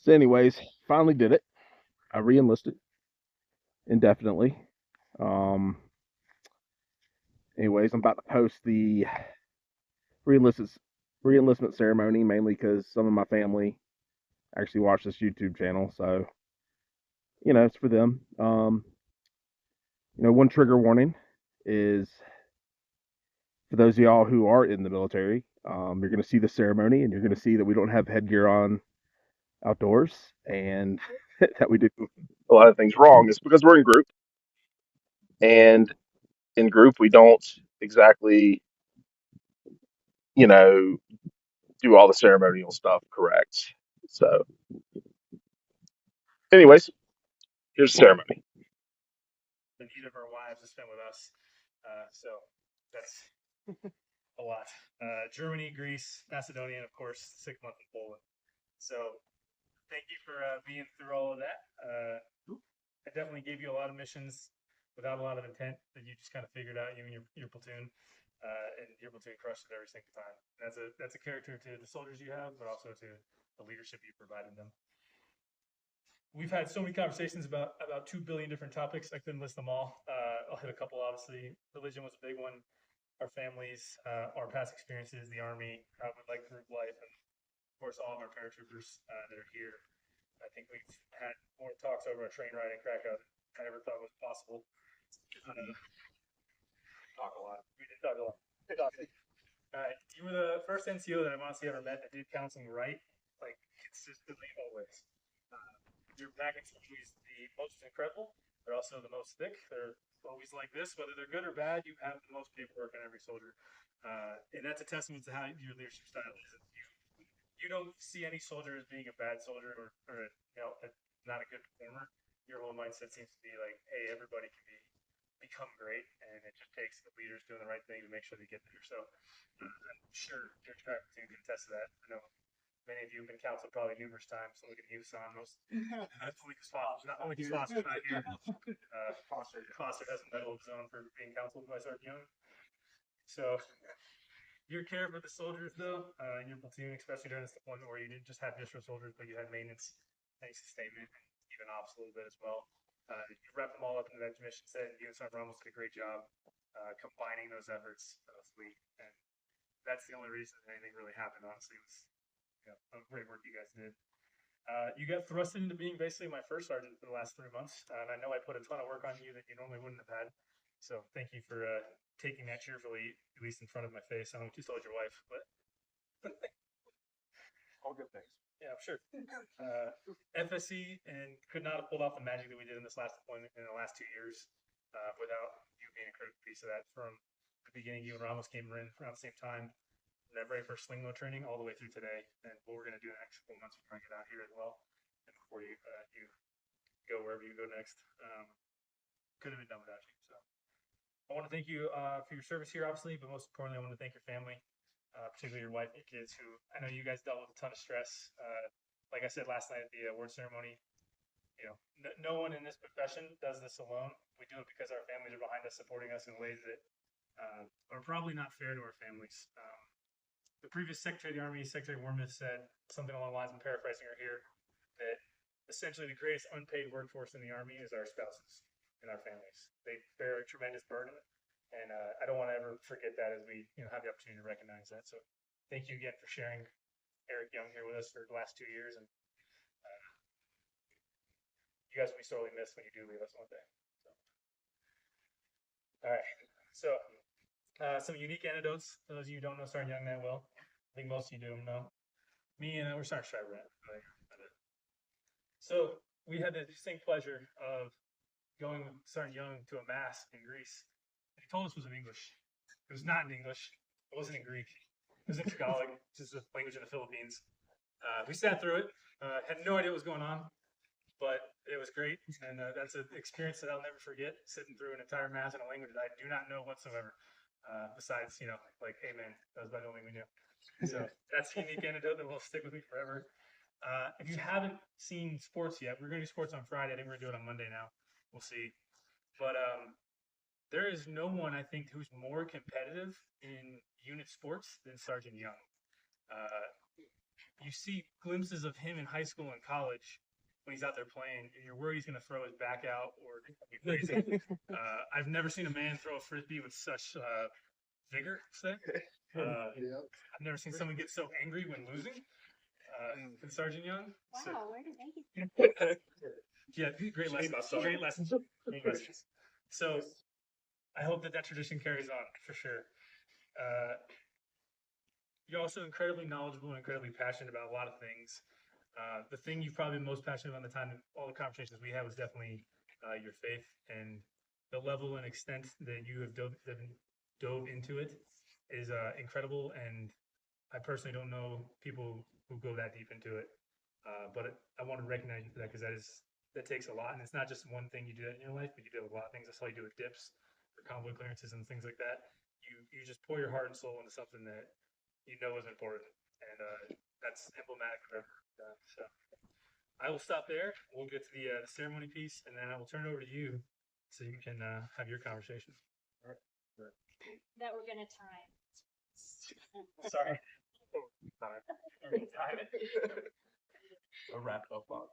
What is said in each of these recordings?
So, anyways, finally did it. I re-enlisted indefinitely. Um, anyways, I'm about to post the re-enlistment re-enlistment ceremony mainly because some of my family actually watch this YouTube channel, so it's for them. One trigger warning is for those of y'all who are in the military. You're going to see the ceremony, and you're going to see that we don't have headgear on outdoors, and that we do a lot of things wrong. It's because we're in group, and in group we don't exactly, you know, do all the ceremonial stuff correct. So, anyways, here's the ceremony. The need of our wives is spent with us. So that's a lot. Germany, Greece, Macedonia, and of course, 6 months in Poland. So thank you for being through all of that. I definitely gave you a lot of missions without a lot of intent that you just kind of figured out, you and your platoon. And your platoon crushed it every single time. That's a character to the soldiers you have, but also to the leadership you provided them. We've had so many conversations about 2 billion different topics. I couldn't list them all. I'll hit a couple. Obviously, religion was a big one. Our families, our past experiences, the army, how we like group life, and of course all of our paratroopers that are here. I think we've had more talks over a train ride in Krakow than I ever thought was possible. Talk a lot. We did talk a lot. You were the first NCO that I've honestly ever met that did counseling right, like consistently always. Your package is the most incredible. They're also the most thick. They're always like this, whether they're good or bad. You have the most paperwork on every soldier, and that's a testament to how your leadership style is. You don't see any soldier as being a bad soldier or not a good performer. Your whole mindset seems to be like, hey, everybody can become great, and it just takes the leaders doing the right thing to make sure they get there. So I'm sure your track team can attest to that. I know many of you have been counseled probably numerous times. So look at you, son. Not only because Foster's not here. Foster has a medal of his own for being counseled by Sergeant Young. So your care for the soldiers, though, in your platoon, especially during this deployment where you didn't just have district soldiers, but you had maintenance, and sustainment, and even ops a little bit as well. You wrap them all up in that mission set, and you and Sergeant Ramos did a great job combining those efforts fleet. And that's the only reason anything really happened, honestly, was great work you guys did. You got thrusted into being basically my first sergeant for the last 3 months, and I know I put a ton of work on you that you normally wouldn't have had. So thank you for taking that cheerfully, at least in front of my face. I don't know what you told your wife, but all good things. Yeah, I'm sure. FSC and could not have pulled off the magic that we did in this last deployment in the last 2 years without you being a critical piece of that. From the beginning, you and Ramos came in around the same time. That very first sling load training all the way through today, and what we're going to do in the next couple months before I get out here as well, and before you go wherever you go next. Couldn't have been done without you. So I want to thank you for your service here, obviously, but most importantly, I want to thank your family, particularly your wife and kids, who I know you guys dealt with a ton of stress. Like I said last night at the award ceremony, no one in this profession does this alone. We do it because our families are behind us, supporting us in ways that are probably not fair to our families. The previous Secretary of the Army, Secretary Wormuth, said something along the lines, I'm paraphrasing her here, that essentially the greatest unpaid workforce in the Army is our spouses and our families. They bear a tremendous burden, and I don't want to ever forget that as we have the opportunity to recognize that. So thank you again for sharing Eric Young here with us for the last 2 years, and you guys will be sorely missed when you do leave us one day. So. All right, so some unique anecdotes. For those of you who don't know Sergeant Young that well, I think most of you do know. Me and we're Sergeant Schreiber. So we had the distinct pleasure of going with Sergeant Young to a mass in Greece. And he told us it was in English. It was not in English. It wasn't in Greek. It was in Tagalog, which is the language of the Philippines. We sat through it. Had no idea what was going on, but it was great. And that's an experience that I'll never forget, sitting through an entire mass in a language that I do not know whatsoever. Besides, like amen. That was about the only thing we knew. So that's a unique anecdote that will stick with me forever. If you haven't seen sports yet, we're going to do sports on Friday. I think we're going to do it on Monday now. We'll see. But there is no one, I think, who's more competitive in unit sports than Sergeant Young. you see glimpses of him in high school and college when he's out there playing, and you're worried he's going to throw his back out or do something crazy. I've never seen a man throw a frisbee with such vigor. Say, I've never seen someone get so angry when losing. Than Sergeant Young. Wow, where did they get Yeah, great lessons. Great lessons. Great lessons. So I hope that tradition carries on for sure. You're also incredibly knowledgeable and incredibly passionate about a lot of things. The thing you've probably been most passionate about in the time, all the conversations we had, was definitely your faith, and the level and extent that you have dove into it is incredible. And I personally don't know people who go that deep into it, but I want to recognize you for that, because that takes a lot, and it's not just one thing you do that in your life, but you do a lot of things. That's how you do with dips, or convoy clearances, and things like that. You just pour your heart and soul into something that you know is important, and that's emblematic of everything. So I will stop there. We'll get to the ceremony piece, and then I will turn it over to you so you can have your conversation. that we're gonna time? Sorry. Time it. A wrap up on.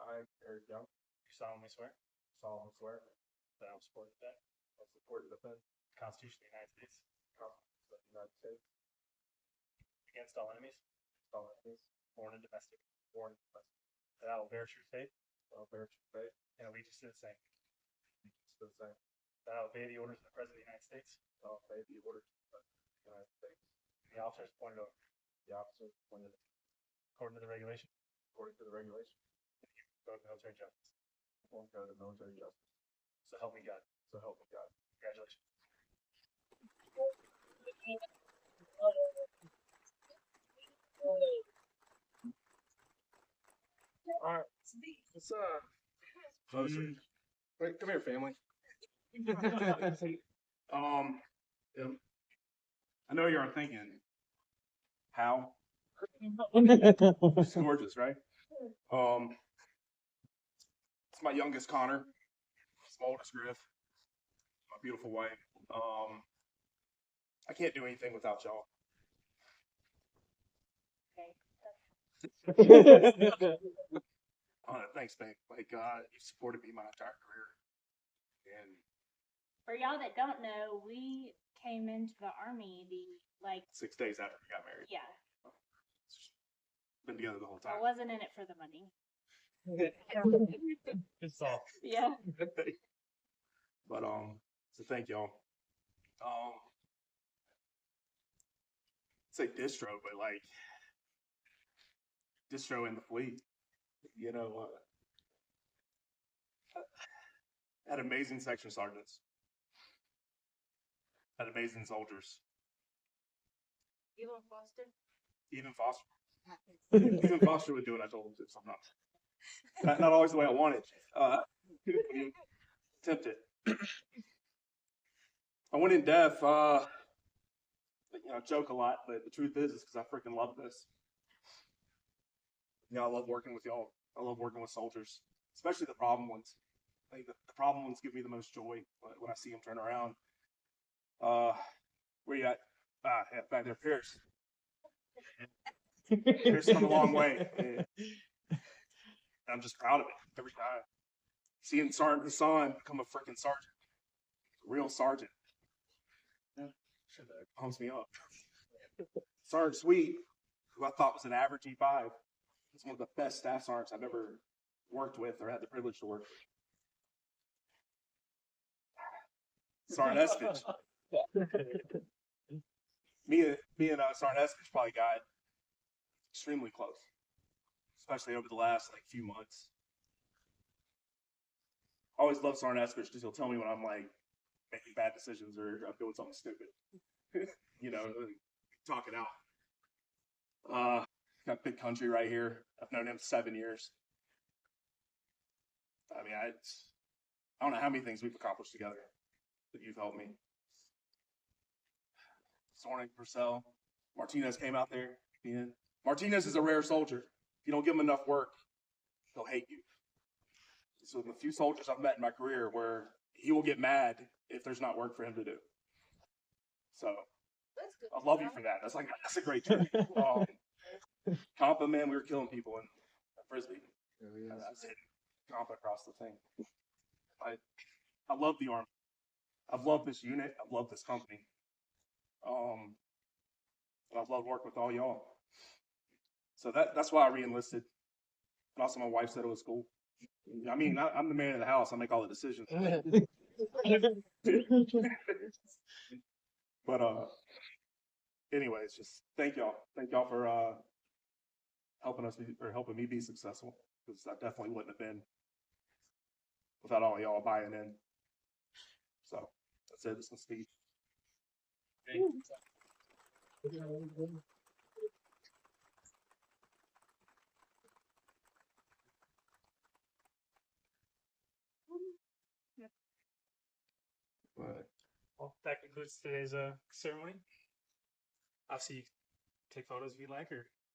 I, Eric Young, You solemnly swear solemnly swear that I will support the I will support and defend the Constitution of the United States the Constitution of the United States against all enemies, against all enemies, foreign and domestic. foreign and domestic. That I will bear true faith I will bear true faith and allegiance to the same. and allegiance to the same. That I will obey the orders of the President of the United States I will obey the orders of the United States. and the officers appointed over The officers appointed according to the regulation according to the regulation of military justice. and code of military justice. So help me God. So help me God. Congratulations. All right. Let's closer. Wait, come here, family. I know you are thinking, how? It's gorgeous, right? It's my youngest Connor. It's my oldest Griff. My beautiful wife. I can't do anything without y'all. Thanks, babe. Like, you supported me my entire career. And For y'all that don't know, we came into the Army 6 days after we got married. yeah, Been together the whole I time. wasn't in it for the money. Good solve. Yeah. But so thank y'all. Say distro, but like distro in the fleet. You know, had amazing section sergeants, had amazing soldiers, You want Foster? even Foster. Even Foster would do what I told him to sometimes. Not always the way I wanted. Tempted. I went in deaf. I joke a lot, but the truth is because I freaking love this. I love working with y'all. I love working with soldiers, especially the problem ones. I think the problem ones give me the most joy when I see them turn around. Where you at? Yeah, back there, Pierce. Pierce come a long way. And I'm just proud of it every time. Seeing Sergeant Hassan become a freaking sergeant, a real sergeant, pumps me up. Sergeant Sweet, who I thought was an average E5, is one of the best staff sergeants I've ever worked with or had the privilege to work with. Sergeant Eskridge. Me and Sergeant Eskridge probably got extremely close, especially over the last few months. I always love Sergeant Eskridge because he'll tell me when I'm making bad decisions or I'm doing something stupid. Talk it out. Got big country right here. I've known him 7 years. I mean, I don't know how many things we've accomplished together that you've helped me. Sorning, Purcell, Martinez came out there. Martinez is a rare soldier. If you don't give him enough work, he'll hate you. So the few soldiers I've met in my career where he will get mad if there's not work for him to do. So I love you for that. That's a great trait. Compa, man, we were killing people in Frisbee. I was hitting Compa across the thing. I love the Army. I've loved this unit. I've loved this company. And I've loved working with all y'all. So that's why I re-enlisted. And also my wife said it was cool. I mean, I'm the man of the house. I make all the decisions. But anyways, just thank y'all. Thank y'all for helping me be successful, because I definitely wouldn't have been without all y'all buying in. So that's it. This is Steve. Well, that concludes today's ceremony. Obviously, take photos if you'd like, or